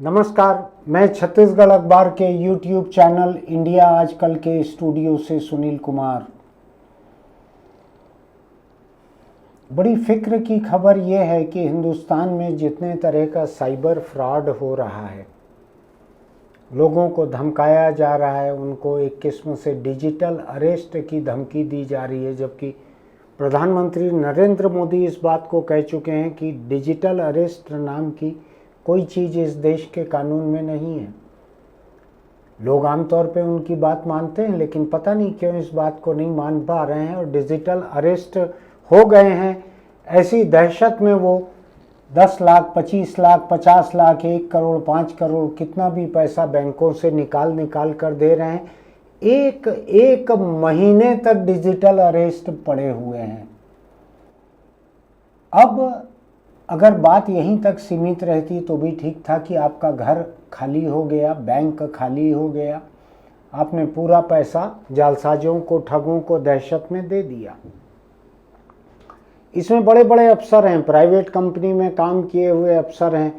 नमस्कार, मैं छत्तीसगढ़ अखबार के यूट्यूब चैनल इंडिया आजकल के स्टूडियो से सुनील कुमार। बड़ी फिक्र की खबर यह है कि हिंदुस्तान में जितने तरह का साइबर फ्रॉड हो रहा है, लोगों को धमकाया जा रहा है, उनको एक किस्म से डिजिटल अरेस्ट की धमकी दी जा रही है, जबकि प्रधानमंत्री नरेंद्र मोदी इस बात को कह चुके हैं कि डिजिटल अरेस्ट नाम की कोई चीज़ इस देश के कानून में नहीं है। लोग आमतौर पे उनकी बात मानते हैं, लेकिन पता नहीं क्यों इस बात को नहीं मान पा रहे हैं और डिजिटल अरेस्ट हो गए हैं। ऐसी दहशत में वो 10 लाख, 25 लाख, 50 लाख, 1 करोड़, 5 करोड़, कितना भी पैसा बैंकों से निकाल कर दे रहे हैं। एक महीने तक डिजिटल अरेस्ट पड़े हुए हैं। अब अगर बात यहीं तक सीमित रहती तो भी ठीक था कि आपका घर खाली हो गया, बैंक खाली हो गया, आपने पूरा पैसा जालसाजों को, ठगों को दहशत में दे दिया। इसमें बड़े बड़े अफसर हैं, प्राइवेट कंपनी में काम किए हुए अफसर हैं,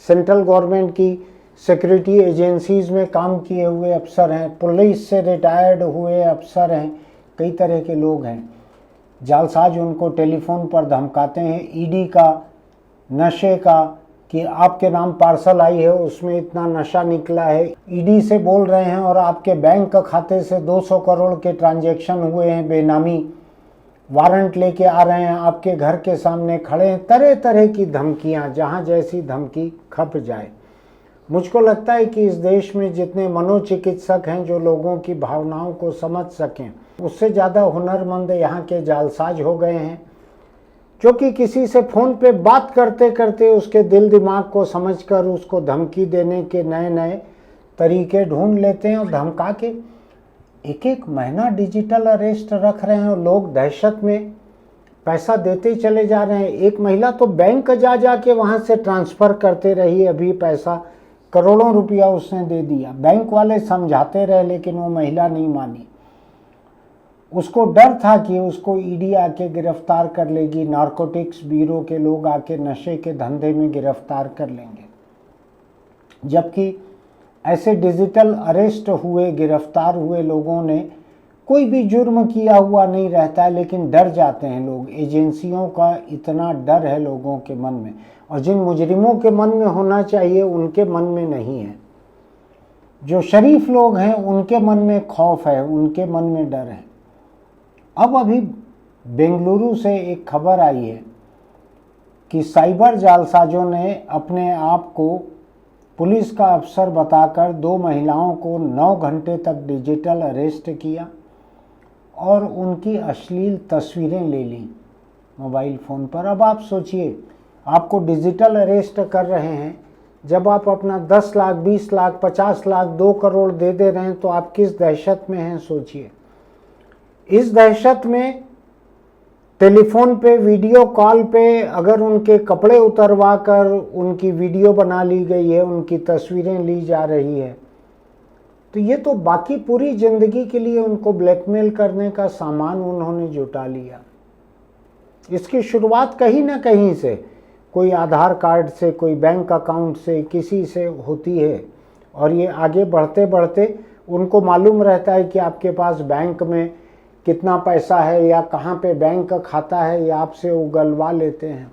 सेंट्रल गवर्नमेंट की सिक्योरिटी एजेंसीज में काम किए हुए अफसर हैं, पुलिस से रिटायर्ड हुए अफसर हैं, कई तरह के लोग हैं। जालसाज उनको टेलीफोन पर धमकाते हैं, ईडी का, नशे का, कि आपके नाम पार्सल आई है, उसमें इतना नशा निकला है। ईडी से बोल रहे हैं और आपके बैंक खाते से 200 करोड़ के ट्रांजैक्शन हुए हैं बेनामी, वारंट लेके आ रहे हैं, आपके घर के सामने खड़े हैं। तरह तरह की धमकियां, जहां जैसी धमकी खप जाए। मुझको लगता है कि इस देश में जितने मनोचिकित्सक हैं जो लोगों की भावनाओं को समझ सकें, उससे ज़्यादा हुनरमंद यहाँ के जालसाज हो गए हैं, जो कि किसी से फ़ोन पे बात करते करते उसके दिल दिमाग को समझकर उसको धमकी देने के नए नए तरीके ढूंढ लेते हैं और धमका के एक महीना डिजिटल अरेस्ट रख रहे हैं और लोग दहशत में पैसा देते चले जा रहे हैं। एक महिला तो बैंक जा के वहाँ से ट्रांसफ़र करते रही, अभी पैसा करोड़ों रुपया उसने दे दिया। बैंक वाले समझाते रहे लेकिन वो महिला नहीं मानी। उसको डर था कि उसको ईडी आके गिरफ्तार कर लेगी, नारकोटिक्स ब्यूरो के लोग आके नशे के धंधे में गिरफ्तार कर लेंगे। जबकि ऐसे डिजिटल अरेस्ट हुए, गिरफ्तार हुए लोगों ने कोई भी जुर्म किया हुआ नहीं रहता है, लेकिन डर जाते हैं लोग। एजेंसियों का इतना डर है लोगों के मन में, और जिन मुजरिमों के मन में होना चाहिए उनके मन में नहीं है। जो शरीफ लोग हैं उनके मन में खौफ है, उनके मन में डर है। अब अभी बेंगलुरु से एक खबर आई है कि साइबर जालसाजों ने अपने आप को पुलिस का अफसर बताकर 2 महिलाओं को 9 घंटे तक डिजिटल अरेस्ट किया और उनकी अश्लील तस्वीरें ले ली मोबाइल फ़ोन पर। अब आप सोचिए, आपको डिजिटल अरेस्ट कर रहे हैं, जब आप अपना 10 लाख, 20 लाख, 50 लाख, 2 करोड़ दे रहे हैं तो आप किस दहशत में हैं सोचिए। इस दहशत में टेलीफोन पे, वीडियो कॉल पे अगर उनके कपड़े उतरवा कर उनकी वीडियो बना ली गई है, उनकी तस्वीरें ली जा रही है, तो ये तो बाकी पूरी ज़िंदगी के लिए उनको ब्लैकमेल करने का सामान उन्होंने जुटा लिया। इसकी शुरुआत कहीं ना कहीं से, कोई आधार कार्ड से, कोई बैंक अकाउंट से, किसी से होती है, और ये आगे बढ़ते बढ़ते उनको मालूम रहता है कि आपके पास बैंक में कितना पैसा है या कहाँ पे बैंक का खाता है, या आपसे उगलवा लेते हैं।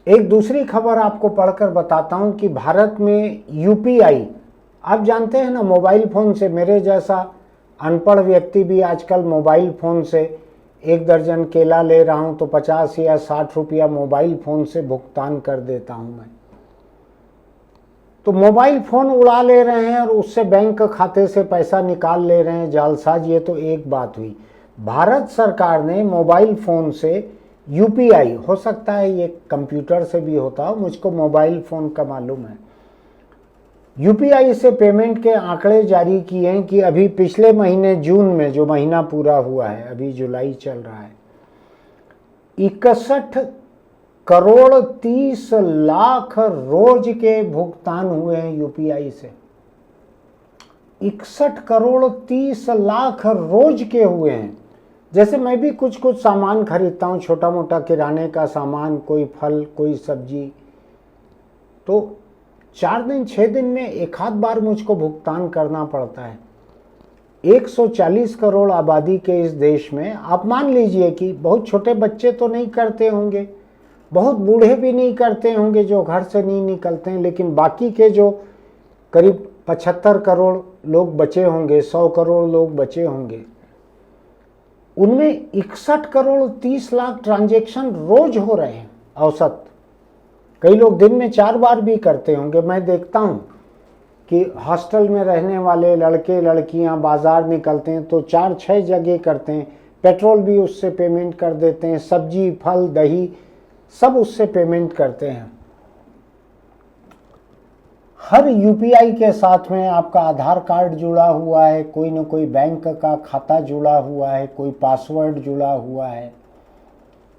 एक दूसरी खबर आपको पढ़कर बताता हूँ कि भारत में यूपीआई, आप जानते हैं ना, मोबाइल फ़ोन से, मेरे जैसा अनपढ़ व्यक्ति भी आजकल मोबाइल फ़ोन से 1 दर्जन केला ले रहा हूँ तो 50 या 60 रुपया मोबाइल फ़ोन से भुगतान कर देता हूँ मैं। तो मोबाइल फ़ोन उड़ा ले रहे हैं और उससे बैंक खाते से पैसा निकाल ले रहे हैं जालसाज। ये तो एक बात हुई। भारत सरकार ने मोबाइल फ़ोन से यूपीआई, हो सकता है ये कंप्यूटर से भी होता हो, मुझको मोबाइल फ़ोन का मालूम है, यूपीआई से पेमेंट के आंकड़े जारी किए हैं कि अभी पिछले महीने जून में, जो महीना पूरा हुआ है, अभी जुलाई चल रहा है, 61 करोड़ 30 लाख रोज के भुगतान हुए हैं यूपीआई से। 61 करोड़ 30 लाख रोज के हुए हैं। जैसे मैं भी कुछ सामान खरीदता हूँ, छोटा मोटा किराने का सामान, कोई फल, कोई सब्जी, तो 4 दिन 6 दिन में एक आध बार मुझको भुगतान करना पड़ता है। 140 करोड़ आबादी के इस देश में आप मान लीजिए कि बहुत छोटे बच्चे तो नहीं करते होंगे, बहुत बूढ़े भी नहीं करते होंगे जो घर से नहीं निकलते हैं, लेकिन बाकी के जो करीब 75 करोड़ लोग बचे होंगे, 100 करोड़ लोग बचे होंगे, उनमें 61 करोड़ 30 लाख ट्रांजैक्शन रोज हो रहे हैं औसत। कई लोग दिन में 4 बार भी करते होंगे। मैं देखता हूं कि हॉस्टल में रहने वाले लड़के लड़कियां बाजार निकलते हैं तो 4-6 जगह करते हैं, पेट्रोल भी उससे पेमेंट कर देते हैं, सब्जी फल दही सब उससे पेमेंट करते हैं। हर यूपीआई के साथ में आपका आधार कार्ड जुड़ा हुआ है, कोई न कोई बैंक का खाता जुड़ा हुआ है, कोई पासवर्ड जुड़ा हुआ है,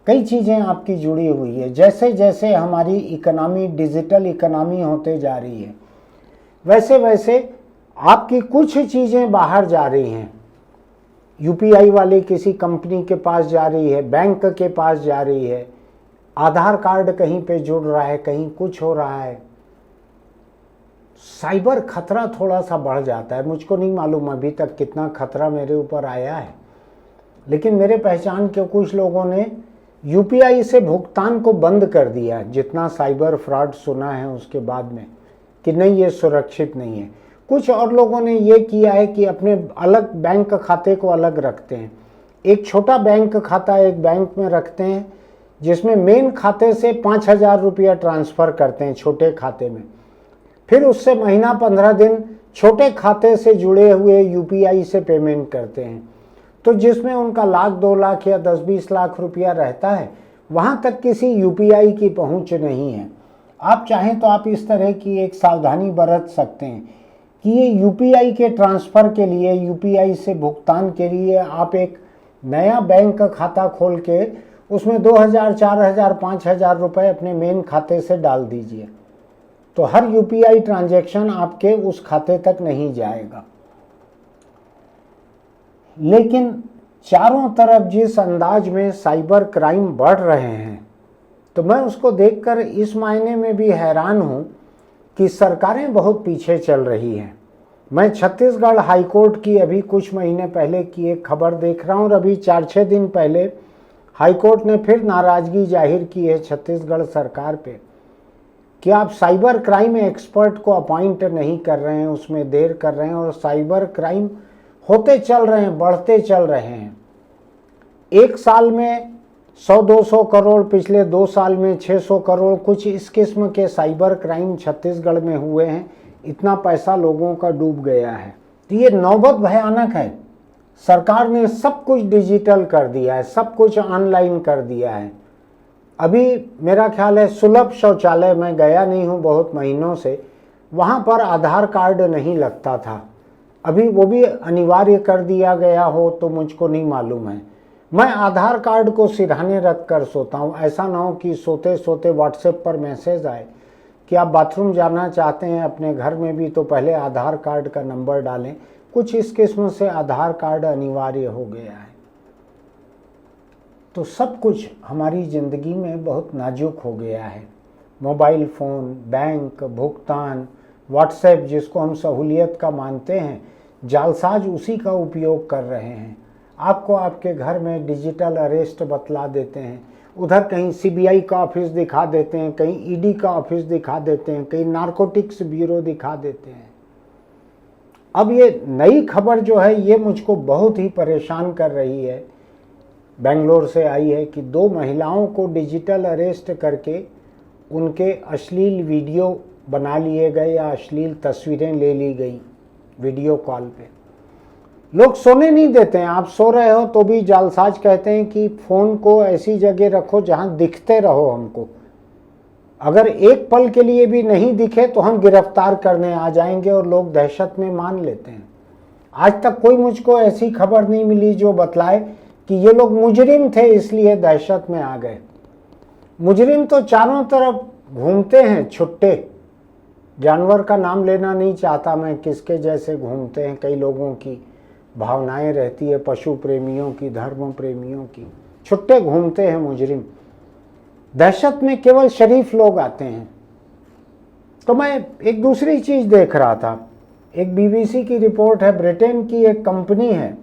कई चीज़ें आपकी जुड़ी हुई है। जैसे जैसे हमारी इकोनॉमी डिजिटल इकोनॉमी होते जा रही है, वैसे वैसे आपकी कुछ चीज़ें बाहर जा रही हैं। यूपीआई वाले किसी कंपनी के पास जा रही है, बैंक के पास जा रही है, आधार कार्ड कहीं पे जुड़ रहा है, कहीं कुछ हो रहा है। साइबर खतरा थोड़ा सा बढ़ जाता है। मुझको नहीं मालूम अभी तक कितना खतरा मेरे ऊपर आया है, लेकिन मेरे पहचान के कुछ लोगों ने यूपीआई से भुगतान को बंद कर दिया। जितना साइबर फ्रॉड सुना है उसके बाद में कि नहीं ये सुरक्षित नहीं है। कुछ और लोगों ने ये किया है कि अपने अलग बैंक खाते को अलग रखते हैं। एक छोटा बैंक खाता एक बैंक में रखते हैं जिसमें मेन खाते से 5,000 रुपया ट्रांसफ़र करते हैं छोटे खाते में, फिर उससे महीना 15 दिन छोटे खाते से जुड़े हुए यूपीआई से पेमेंट करते हैं। तो जिसमें उनका 1,00,000 2 लाख या 10-20 लाख रुपया रहता है, वहाँ तक किसी यूपीआई की पहुँच नहीं है। आप चाहें तो आप इस तरह की एक सावधानी बरत सकते हैं कि ये यूपीआई के ट्रांसफ़र के लिए, यूपीआई से भुगतान के लिए आप एक नया बैंक खाता खोल के उसमें 2,000 4,000 5,000 रुपये अपने मेन खाते से डाल दीजिए, तो हर यूपीआई ट्रांजैक्शन आपके उस खाते तक नहीं जाएगा। लेकिन चारों तरफ जिस अंदाज में साइबर क्राइम बढ़ रहे हैं, तो मैं उसको देखकर इस मायने में भी हैरान हूं कि सरकारें बहुत पीछे चल रही हैं। मैं छत्तीसगढ़ हाईकोर्ट की अभी कुछ महीने पहले की एक खबर देख रहा हूं और अभी 4-6 दिन पहले हाईकोर्ट ने फिर नाराज़गी जाहिर की है छत्तीसगढ़ सरकार पे कि आप साइबर क्राइम एक्सपर्ट को अपॉइंट नहीं कर रहे हैं, उसमें देर कर रहे हैं और साइबर क्राइम होते चल रहे हैं, बढ़ते चल रहे हैं। एक साल में 100-200 करोड़, पिछले 2 साल में 600 करोड़, कुछ इस किस्म के साइबर क्राइम छत्तीसगढ़ में हुए हैं। इतना पैसा लोगों का डूब गया है। तो ये नौबत भयानक है। सरकार ने सब कुछ डिजिटल कर दिया है, सब कुछ ऑनलाइन कर दिया है। अभी मेरा ख्याल है सुलभ शौचालय में गया नहीं हूँ बहुत महीनों से, वहाँ पर आधार कार्ड नहीं लगता था। अभी वो भी अनिवार्य कर दिया गया हो तो मुझको नहीं मालूम है। मैं आधार कार्ड को सिरहाने रख कर सोता हूँ। ऐसा ना हो कि सोते सोते व्हाट्सएप पर मैसेज आए कि आप बाथरूम जाना चाहते हैं अपने घर में भी, तो पहले आधार कार्ड का नंबर डालें। कुछ इस किस्म से आधार कार्ड अनिवार्य हो गया है। तो सब कुछ हमारी ज़िंदगी में बहुत नाजुक हो गया है। मोबाइल फ़ोन, बैंक, भुगतान, व्हाट्सएप जिसको हम सहूलियत का मानते हैं, जालसाज उसी का उपयोग कर रहे हैं। आपको आपके घर में डिजिटल अरेस्ट बतला देते हैं, उधर कहीं सीबीआई का ऑफिस दिखा देते हैं, कहीं ईडी का ऑफिस दिखा देते हैं, कहीं नारकोटिक्स ब्यूरो दिखा देते हैं। अब ये नई खबर जो है ये मुझको बहुत ही परेशान कर रही है। बेंगलोर से आई है कि 2 महिलाओं को डिजिटल अरेस्ट करके उनके अश्लील वीडियो बना लिए गए या अश्लील तस्वीरें ले ली गई वीडियो कॉल पे। लोग सोने नहीं देते हैं। आप सो रहे हो तो भी जालसाज कहते हैं कि फ़ोन को ऐसी जगह रखो जहां दिखते रहो हमको, अगर एक पल के लिए भी नहीं दिखे तो हम गिरफ्तार करने आ जाएंगे, और लोग दहशत में मान लेते हैं। आज तक कोई मुझको ऐसी खबर नहीं मिली जो बतलाए कि ये लोग मुजरिम थे इसलिए दहशत में आ गए। मुजरिम तो चारों तरफ घूमते हैं, छुट्टे। जानवर का नाम लेना नहीं चाहता मैं, किसके जैसे घूमते हैं। कई लोगों की भावनाएं रहती है, पशु प्रेमियों की, धर्म प्रेमियों की। छुट्टे घूमते हैं मुजरिम। दहशत में केवल शरीफ लोग आते हैं। तो मैं एक दूसरी चीज़ देख रहा था, एक बीबीसी की रिपोर्ट है, ब्रिटेन की एक कंपनी है,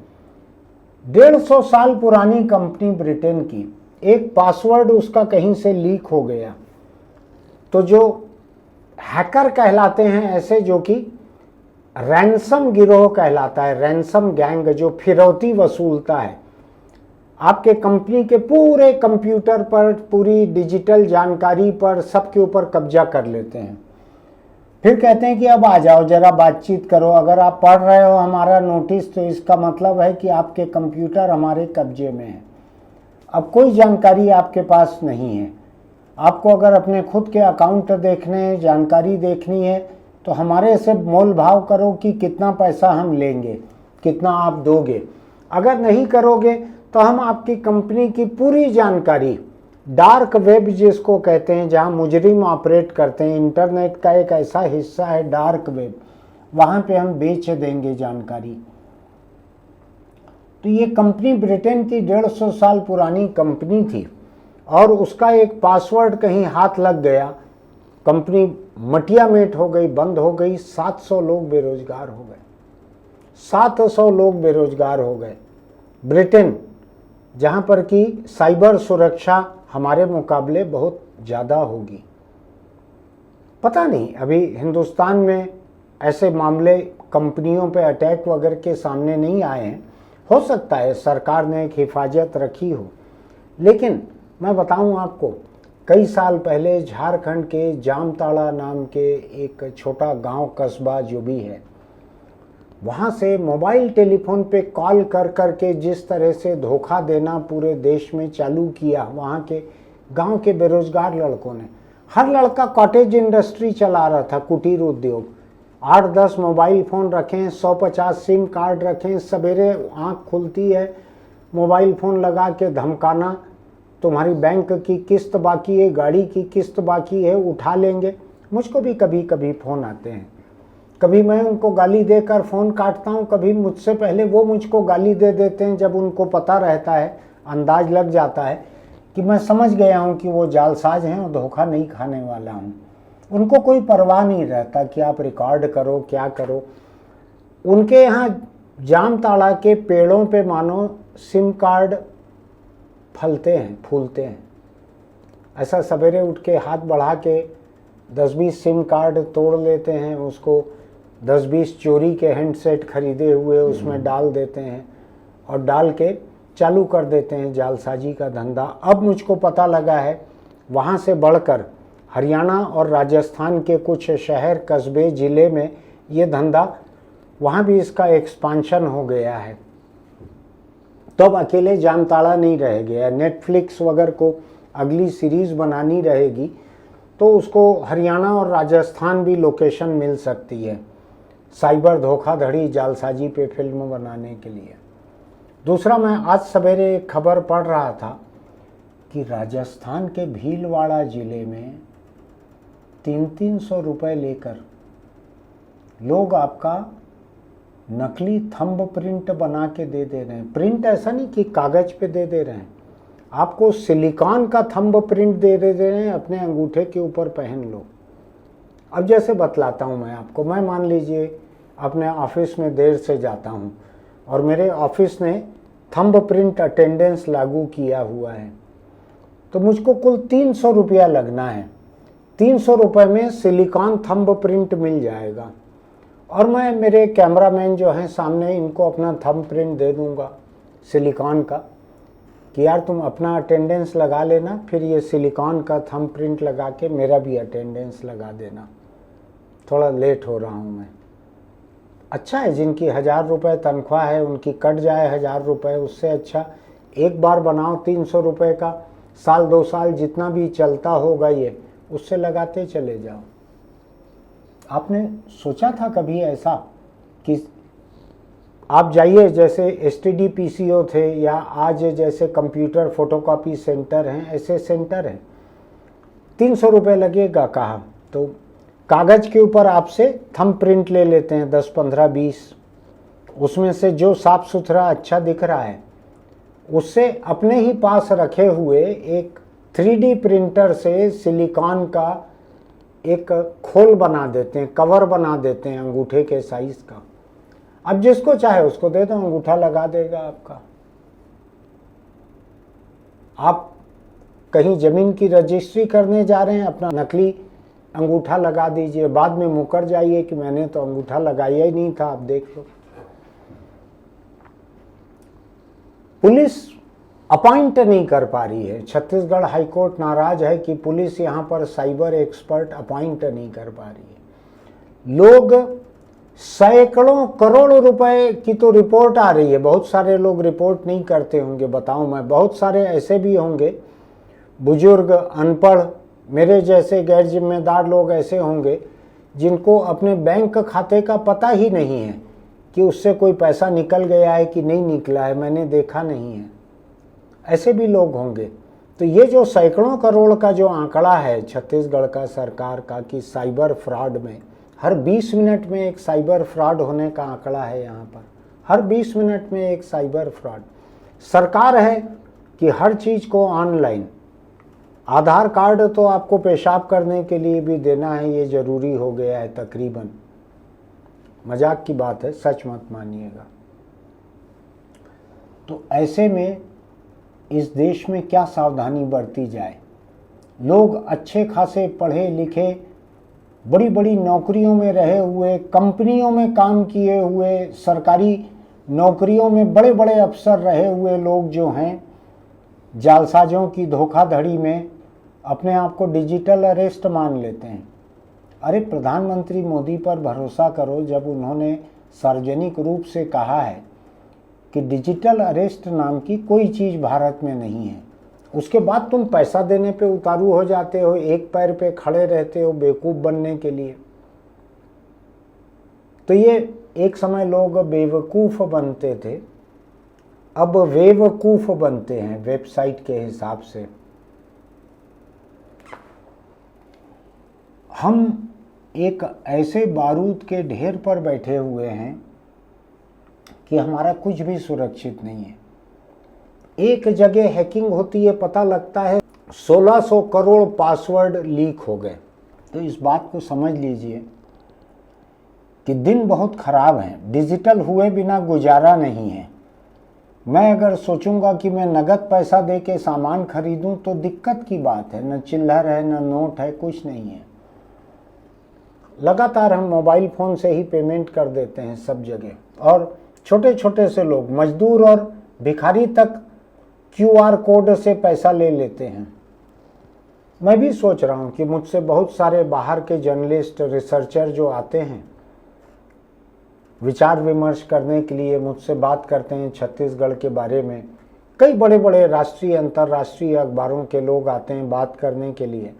150 साल पुरानी कंपनी ब्रिटेन की, एक पासवर्ड उसका कहीं से लीक हो गया, तो जो हैकर कहलाते हैं ऐसे, जो कि रैंसम गिरोह कहलाता है, रैंसम गैंग, जो फिरौती वसूलता है, आपके कंपनी के पूरे कंप्यूटर पर, पूरी डिजिटल जानकारी पर, सबके ऊपर कब्जा कर लेते हैं। फिर कहते हैं कि अब आ जाओ जरा बातचीत करो, अगर आप पढ़ रहे हो हमारा नोटिस तो इसका मतलब है कि आपके कंप्यूटर हमारे कब्जे में है। अब कोई जानकारी आपके पास नहीं है, आपको अगर अपने खुद के अकाउंट देखने हैं, जानकारी देखनी है, तो हमारे से मोल भाव करो कि कितना पैसा हम लेंगे, कितना आप दोगे। अगर नहीं करोगे तो हम आपकी कंपनी की पूरी जानकारी, डार्क वेब जिसको कहते हैं, जहां मुजरिम ऑपरेट करते हैं, इंटरनेट का एक ऐसा हिस्सा है डार्क वेब, वहां पे हम बेच देंगे जानकारी। तो ये कंपनी ब्रिटेन की 150 साल पुरानी कंपनी थी और उसका एक पासवर्ड कहीं हाथ लग गया, कंपनी मटियामेट हो गई, बंद हो गई, 700 लोग बेरोजगार हो गए, 700 लोग बेरोजगार हो गए। ब्रिटेन, जहां पर कि साइबर सुरक्षा हमारे मुकाबले बहुत ज़्यादा होगी। पता नहीं अभी हिंदुस्तान में ऐसे मामले कंपनियों पे अटैक वगैरह के सामने नहीं आए हैं, हो सकता है सरकार ने एक हिफाजत रखी हो, लेकिन मैं बताऊं आपको, कई साल पहले झारखंड के जामताड़ा नाम के एक छोटा गांव कस्बा जो भी है, वहाँ से मोबाइल टेलीफोन पे कॉल कर कर के जिस तरह से धोखा देना पूरे देश में चालू किया, वहाँ के गांव के बेरोजगार लड़कों ने, हर लड़का कॉटेज इंडस्ट्री चला रहा था, कुटीर उद्योग, 8-10 मोबाइल फ़ोन रखें, 150 सिम कार्ड रखें, सवेरे आँख खुलती है मोबाइल फ़ोन लगा के धमकाना, तुम्हारी बैंक की किस्त बाकी है, गाड़ी की किस्त बाकी है, उठा लेंगे। मुझको भी कभी कभी फ़ोन आते हैं, कभी मैं उनको गाली देकर फ़ोन काटता हूँ, कभी मुझसे पहले वो मुझको गाली दे देते हैं। जब उनको पता रहता है, अंदाज लग जाता है कि मैं समझ गया हूँ कि वो जालसाज हैं और धोखा नहीं खाने वाला हूँ, उनको कोई परवाह नहीं रहता कि आप रिकॉर्ड करो क्या करो। उनके यहाँ जामताड़ा के पेड़ों पे मानो सिम कार्ड फलते हैं, फूलते हैं। ऐसा सवेरे उठ के हाथ बढ़ा के 10-20 सिम कार्ड तोड़ लेते हैं, उसको 10-20 चोरी के हैंडसेट खरीदे हुए उसमें डाल देते हैं और डाल के चालू कर देते हैं जालसाजी का धंधा। अब मुझको पता लगा है वहाँ से बढ़कर हरियाणा और राजस्थान के कुछ शहर, कस्बे, ज़िले में ये धंधा, वहाँ भी इसका एक्सपांशन हो गया है। तो अब अकेले जामताड़ा नहीं रह गया, नेटफ्लिक्स वगैरह को अगली सीरीज़ बनानी रहेगी तो उसको हरियाणा और राजस्थान भी लोकेशन मिल सकती है साइबर धोखाधड़ी जालसाजी पे फिल्म बनाने के लिए। दूसरा, मैं आज सवेरे एक खबर पढ़ रहा था कि राजस्थान के भीलवाड़ा ज़िले में 300-300 रुपये लेकर लोग आपका नकली थंब प्रिंट बना के दे रहे हैं। प्रिंट ऐसा नहीं कि कागज़ पे दे रहे हैं, आपको सिलिकॉन का थंब प्रिंट दे रहे हैं, अपने अंगूठे के ऊपर पहन लो। अब जैसे बतलाता हूँ मैं आपको, मैं मान लीजिए अपने ऑफिस में देर से जाता हूँ और मेरे ऑफिस ने थंब प्रिंट अटेंडेंस लागू किया हुआ है, तो मुझको कुल 300 रुपया लगना है। 300 रुपये में सिलिकॉन थंब प्रिंट मिल जाएगा और मैं मेरे कैमरामैन जो हैं सामने, इनको अपना थंब प्रिंट दे दूँगा सिलिकॉन का कि यार तुम अपना अटेंडेंस लगा लेना, फिर ये सिलिकॉन का थंब प्रिंट लगा के मेरा भी अटेंडेंस लगा देना, थोड़ा लेट हो रहा हूँ मैं। अच्छा है, जिनकी 1000 रुपये तनख्वाह है उनकी कट जाए 1000 रुपये, उससे अच्छा एक बार बनाओ 300 रुपये का, साल 2 साल जितना भी चलता होगा ये, उससे लगाते चले जाओ। आपने सोचा था कभी ऐसा कि आप जाइए, जैसे STD PCO थे या आज जैसे कंप्यूटर फोटोकॉपी सेंटर हैं, ऐसे सेंटर हैं, 300 रुपये लगेगा कहा, तो कागज़ के ऊपर आपसे थंब प्रिंट ले लेते हैं 10, 15, 20, उसमें से जो साफ़ सुथरा अच्छा दिख रहा है उससे अपने ही पास रखे हुए एक 3D प्रिंटर से सिलिकॉन का एक खोल बना देते हैं, कवर बना देते हैं अंगूठे के साइज का। अब जिसको चाहे उसको दे दो, अंगूठा लगा देगा आपका। आप कहीं जमीन की रजिस्ट्री करने जा रहे हैं, अपना नकली अंगूठा लगा दीजिए, बाद में मुकर जाइए कि मैंने तो अंगूठा लगाया ही नहीं था, आप देख लो। पुलिस अपॉइंट नहीं कर पा रही है। छत्तीसगढ़ हाईकोर्ट नाराज है कि पुलिस यहाँ पर साइबर एक्सपर्ट अपॉइंट नहीं कर पा रही है। लोग सैकड़ों करोड़ रुपए की तो रिपोर्ट आ रही है, बहुत सारे लोग रिपोर्ट नहीं करते होंगे, बताऊं मैं, बहुत सारे ऐसे भी होंगे बुजुर्ग, अनपढ़, मेरे जैसे गैर जिम्मेदार लोग ऐसे होंगे जिनको अपने बैंक खाते का पता ही नहीं है कि उससे कोई पैसा निकल गया है कि नहीं निकला है, मैंने देखा नहीं है। ऐसे भी लोग होंगे। तो ये जो सैकड़ों करोड़ का जो आंकड़ा है छत्तीसगढ़ का सरकार का कि साइबर फ्रॉड में हर 20 मिनट में एक साइबर फ्रॉड होने का आंकड़ा है, यहाँ पर हर 20 मिनट में एक साइबर फ्रॉड। सरकार है कि हर चीज़ को ऑनलाइन, आधार कार्ड तो आपको पेशाब करने के लिए भी देना है, ये ज़रूरी हो गया है तकरीबन। मजाक की बात है, सच मत मानिएगा। तो ऐसे में इस देश में क्या सावधानी बरती जाए। लोग अच्छे खासे पढ़े लिखे, बड़ी बड़ी नौकरियों में रहे हुए, कंपनियों में काम किए हुए, सरकारी नौकरियों में बड़े बड़े अफसर रहे हुए लोग जो हैं, जालसाजों की धोखाधड़ी में अपने आप को डिजिटल अरेस्ट मान लेते हैं। अरे प्रधानमंत्री मोदी पर भरोसा करो, जब उन्होंने सार्वजनिक रूप से कहा है कि डिजिटल अरेस्ट नाम की कोई चीज़ भारत में नहीं है, उसके बाद तुम पैसा देने पे उतारू हो जाते हो, एक पैर पे खड़े रहते हो बेवकूफ़ बनने के लिए। तो ये एक समय लोग बेवकूफ़ बनते थे, अब बेवकूफ़ बनते हैं वेबसाइट के हिसाब से। हम एक ऐसे बारूद के ढेर पर बैठे हुए हैं कि हमारा कुछ भी सुरक्षित नहीं है। एक जगह हैकिंग होती है, पता लगता है 1600 करोड़ पासवर्ड लीक हो गए। तो इस बात को समझ लीजिए कि दिन बहुत ख़राब हैं, डिजिटल हुए बिना गुजारा नहीं है। मैं अगर सोचूंगा कि मैं नगद पैसा दे के सामान खरीदूं तो दिक्कत की बात है, न चिल्लर है न नोट है, कुछ नहीं है। लगातार हम मोबाइल फ़ोन से ही पेमेंट कर देते हैं सब जगह, और छोटे छोटे से लोग, मजदूर और भिखारी तक QR कोड से पैसा ले लेते हैं। मैं भी सोच रहा हूँ कि मुझसे बहुत सारे बाहर के जर्नलिस्ट, रिसर्चर जो आते हैं विचार विमर्श करने के लिए, मुझसे बात करते हैं छत्तीसगढ़ के बारे में। कई बड़े बड़े राष्ट्रीय अंतर्राष्ट्रीय अखबारों के लोग आते हैं बात करने के लिए।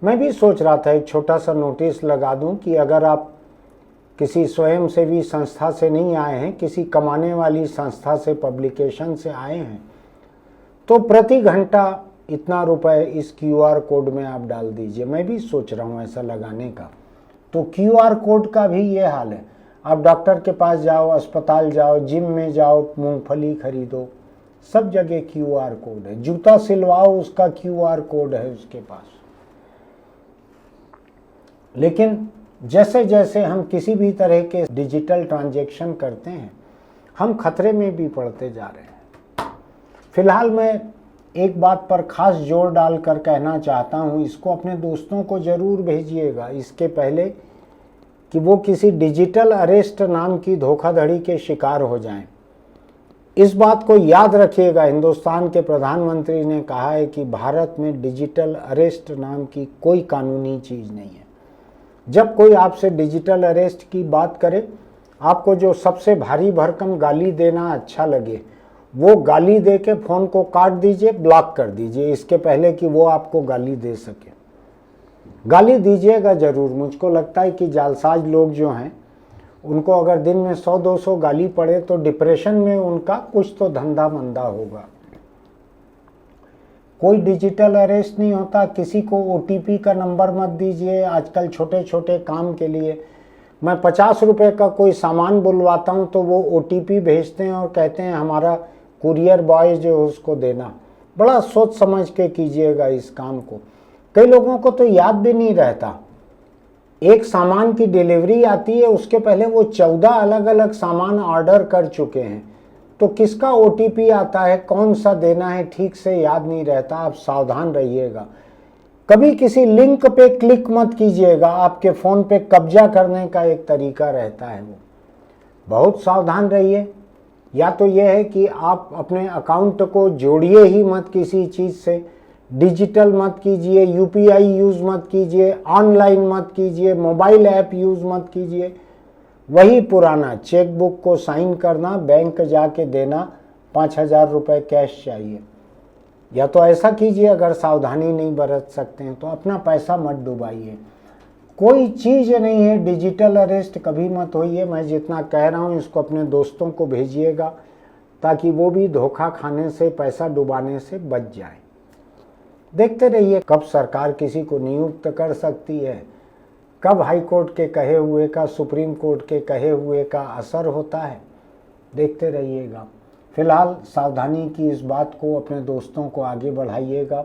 मैं भी सोच रहा था एक छोटा सा नोटिस लगा दूं कि अगर आप किसी स्वयंसेवी संस्था से नहीं आए हैं, किसी कमाने वाली संस्था से, पब्लिकेशन से आए हैं, तो प्रति घंटा इतना रुपए इस QR कोड में आप डाल दीजिए। मैं भी सोच रहा हूँ ऐसा लगाने का। तो QR कोड का भी ये हाल है। आप डॉक्टर के पास जाओ, अस्पताल जाओ, जिम में जाओ, मूंगफली खरीदो, सब जगह QR कोड है। जूता सिलवाओ, उसका QR कोड है उसके पास। लेकिन जैसे जैसे हम किसी भी तरह के डिजिटल ट्रांजैक्शन करते हैं, हम खतरे में भी पड़ते जा रहे हैं। फिलहाल मैं एक बात पर खास जोर डालकर कहना चाहता हूं, इसको अपने दोस्तों को ज़रूर भेजिएगा, इसके पहले कि वो किसी डिजिटल अरेस्ट नाम की धोखाधड़ी के शिकार हो जाएं। इस बात को याद रखिएगा, हिंदुस्तान के प्रधानमंत्री ने कहा है कि भारत में डिजिटल अरेस्ट नाम की कोई कानूनी चीज़ नहीं है। जब कोई आपसे डिजिटल अरेस्ट की बात करे, आपको जो सबसे भारी भरकम गाली देना अच्छा लगे, वो गाली दे के फ़ोन को काट दीजिए, ब्लॉक कर दीजिए, इसके पहले कि वो आपको गाली दे सके। गाली दीजिएगा ज़रूर। मुझको लगता है कि जालसाज लोग जो हैं, उनको अगर दिन में 100-200 गाली पड़े तो डिप्रेशन में उनका कुछ तो धंधा मंदा होगा। कोई डिजिटल अरेस्ट नहीं होता। किसी को OTP का नंबर मत दीजिए। आजकल छोटे छोटे काम के लिए मैं 50 रुपये का कोई सामान बुलवाता हूँ तो वो OTP भेजते हैं और कहते हैं हमारा कुरियर बॉय जो है उसको देना। बड़ा सोच समझ के कीजिएगा इस काम को। कई लोगों को तो याद भी नहीं रहता एक सामान की डिलीवरी आती है, उसके पहले वो 14 अलग अलग सामान ऑर्डर कर चुके हैं, तो किसका OTP आता है, कौन सा देना है, ठीक से याद नहीं रहता। आप सावधान रहिएगा। कभी किसी लिंक पे क्लिक मत कीजिएगा, आपके फ़ोन पे कब्जा करने का एक तरीका रहता है, वो बहुत सावधान रहिए। या तो यह है कि आप अपने अकाउंट को जोड़िए ही मत किसी चीज़ से, डिजिटल मत कीजिए, UPI यूज़ मत कीजिए, ऑनलाइन मत कीजिए, मोबाइल ऐप यूज़ मत कीजिए। वही पुराना चेकबुक को साइन करना, बैंक जाके देना, 5,000 रुपये कैश चाहिए। या तो ऐसा कीजिए, अगर सावधानी नहीं बरत सकते हैं तो अपना पैसा मत डुबाइए। कोई चीज़ नहीं है, डिजिटल अरेस्ट कभी मत होइए। मैं जितना कह रहा हूँ इसको अपने दोस्तों को भेजिएगा, ताकि वो भी धोखा खाने से, पैसा डुबाने से बच जाए। देखते रहिए कब सरकार किसी को नियुक्त कर सकती है, कब हाई कोर्ट के कहे हुए का, सुप्रीम कोर्ट के कहे हुए का असर होता है। देखते रहिएगा। फिलहाल सावधानी की इस बात को अपने दोस्तों को आगे बढ़ाइएगा।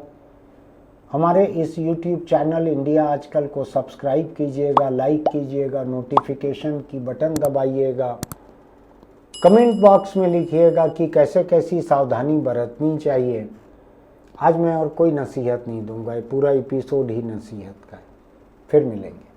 हमारे इस YouTube चैनल इंडिया आजकल को सब्सक्राइब कीजिएगा, लाइक कीजिएगा, नोटिफिकेशन की बटन दबाइएगा। कमेंट बॉक्स में लिखिएगा कि कैसे कैसी सावधानी बरतनी चाहिए। आज मैं और कोई नसीहत नहीं दूंगा, ये पूरा एपिसोड ही नसीहत का है। फिर मिलेंगे।